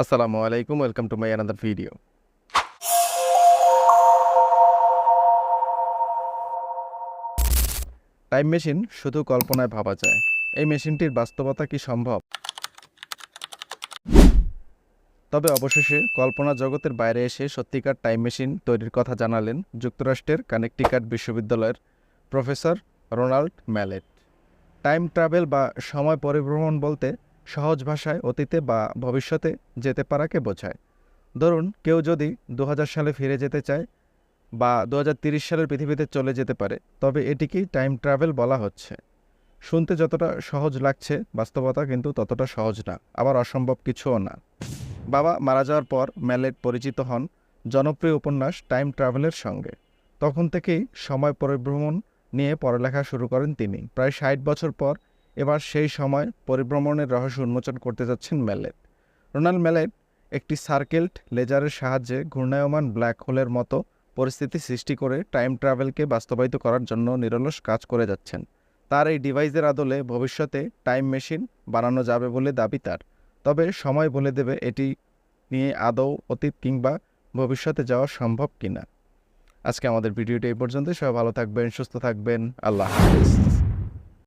আসসালামু আলাইকুম, welcome to my another video. Time machine শুধু কল্পনায় ভাবা যায়। এই মেশিনটির বাস্তবতা কি সম্ভব? তবে অবশেষে কল্পনা জগতের বাইরে এসে সত্যিকার টাইম মেশিন তৈরির কথা জানালেন যুক্তরাষ্ট্রের কানেকটিকাট বিশ্ববিদ্যালয়ের professor Ronald mallet. Time travel বা সময় পরিভ্রমণ বলতে সহজ ভাষায় অতীতে বা ভবিষ্যতে যেতে পারাকে বোঝায়। ধরুন, কেউ যদি 2000 সালে ফিরে যেতে চায় বা 2030 সালের পৃথিবীতে চলে যেতে পারে, তবে এটিকেই টাইম ট্রাভেল বলা হচ্ছে। শুনতে যতটা সহজ লাগছে, বাস্তবতা কিন্তু ততটা সহজ না, আবার অসম্ভব কিছুও না। বাবা মারা যাওয়ার পর ম্যালেট পরিচিত হন জনপ্রিয় উপন্যাস টাইম ট্রাভেলের সঙ্গে। তখন থেকেই সময় পরিভ্রমণ নিয়ে পড়ালেখা শুরু করেন তিনি। প্রায় 60 বছর পর এবার সেই সময় পরিভ্রমণের রহস্য উন্মোচন করতে যাচ্ছেন ম্যালেট। রোনাল্ড ম্যালেট একটি সার্কেলড লেজারের সাহায্যে ঘূর্ণায়মান ব্ল্যাক হোলের মতো পরিস্থিতি সৃষ্টি করে টাইম ট্রাভেলকে বাস্তবায়িত করার জন্য নিরলস কাজ করে যাচ্ছেন। তার এই ডিভাইসের আদলে ভবিষ্যতে টাইম মেশিন বানানো যাবে বলে দাবি তার। তবে সময় বলে দেবে এটি নিয়ে আদৌ অতীত কিংবা ভবিষ্যতে যাওয়া সম্ভব কিনা। আজকে আমাদের ভিডিওটি এই পর্যন্ত। সবাই ভালো থাকবেন, সুস্থ থাকবেন। আল্লাহ হাফেজ।